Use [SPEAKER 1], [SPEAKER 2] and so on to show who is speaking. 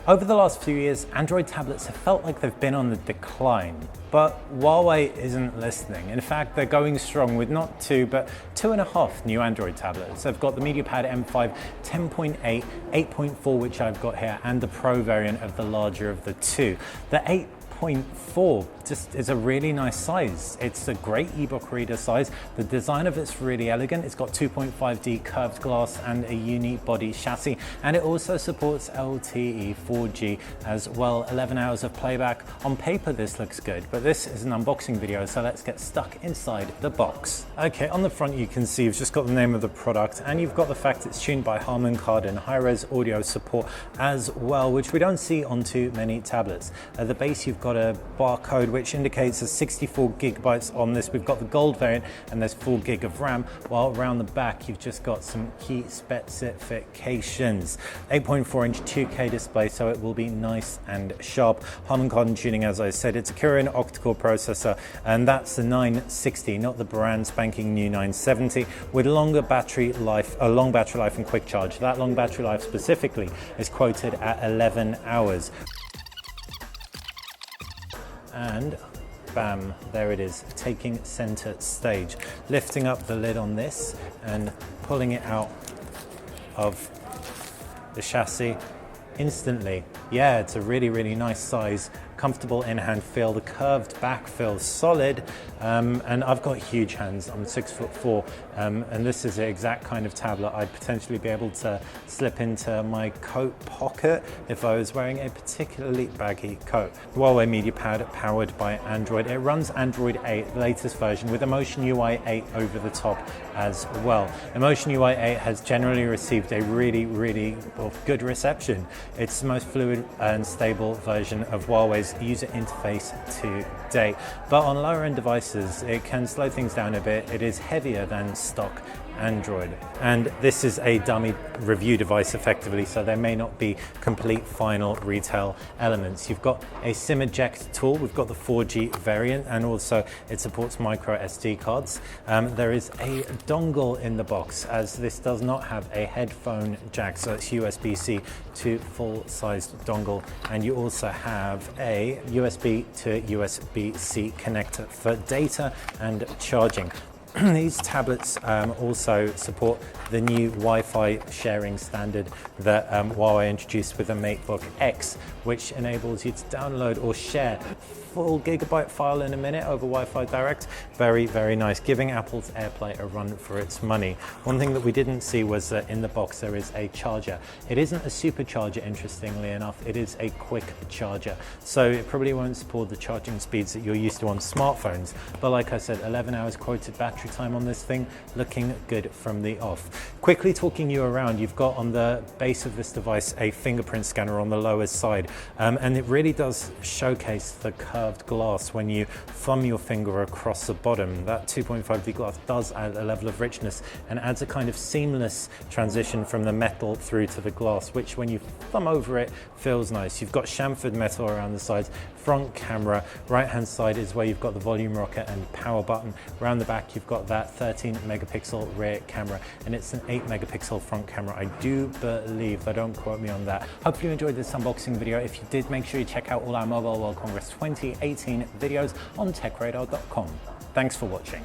[SPEAKER 1] Over the last few years, Android tablets have felt like they've been on the decline, but Huawei isn't listening. In fact, they're going strong with not 2, but 2.5 new Android tablets. They've got the MediaPad M5 10.8, 8.4, which I've got here, and the Pro variant of the larger of the two. The 8.4 just is a really nice size. It's a great ebook reader size. The design of it's really elegant. It's got 2.5D curved glass and a unique body chassis, and it also supports LTE 4G as well. 11 hours of playback. On paper this looks good, but this is an unboxing video, so let's get stuck inside the box. Okay, on the front you can see you've just got the name of the product, and you've got the fact it's tuned by Harman Kardon, high-res audio support as well, which we don't see on too many tablets. At the base you've got a barcode which indicates there's 64 gigabytes on this. We've got the gold variant and there's 4 gig of RAM, while around the back you've just got some key specifications. 8.4-inch 2K display, so it will be nice and sharp. Harman Kardon tuning, as I said. It's a Kirin octa-core processor, and that's the 960, not the brand spanking new 970, with longer battery life, a long battery life and quick charge. That long battery life specifically is quoted at 11 hours. And bam, there it is, taking center stage. Lifting up the lid on this and pulling it out of the chassis instantly. Yeah, it's a really, really nice size, comfortable in-hand feel. The curved back feels solid, and I've got huge hands. I'm 6'4", and this is the exact kind of tablet I'd potentially be able to slip into my coat pocket if I was wearing a particularly baggy coat. Huawei MediaPad, powered by Android. It runs Android 8, the latest version, with EMUI 8 over the top as well. EMUI 8 has generally received a really, really good reception. It's the most fluid and stable version of Huawei's user interface to date, but on lower end devices it can slow things down a bit. It is heavier than stock Android, and this is a dummy review device effectively, so there may not be complete final retail elements. You've got a SIM eject tool. We've got the 4G variant, and also it supports micro SD cards. There is a dongle in the box, as this does not have a headphone jack, so it's USB-C to full-sized dongle, and you also have a USB to USB-C connector for data and charging. These tablets also support the new Wi-Fi sharing standard that Huawei introduced with the MateBook X, which enables you to download or share full gigabyte file in a minute over Wi-Fi Direct. Very, very nice, giving Apple's AirPlay a run for its money. One thing that we didn't see was that in the box there is a charger. It isn't a supercharger, interestingly enough. It is a quick charger, so it probably won't support the charging speeds that you're used to on smartphones, but like I said, 11 hours quoted battery time on this thing, looking good from the off. Quickly talking you around, you've got on the base of this device a fingerprint scanner on the lowest side, and it really does showcase the curved glass when you thumb your finger across the bottom. That 2.5D glass does add a level of richness and adds a kind of seamless transition from the metal through to the glass, which when you thumb over it feels nice. You've got chamfered metal around the sides. Front camera, right hand side is where you've got the volume rocker and power button. Around the back you've got that 13 megapixel rear camera, and it's an 8 megapixel front camera, I do believe, but don't quote me on that. Hopefully you enjoyed this unboxing video. If you did, make sure you check out all our Mobile World Congress 2018 videos on techradar.com. Thanks for watching.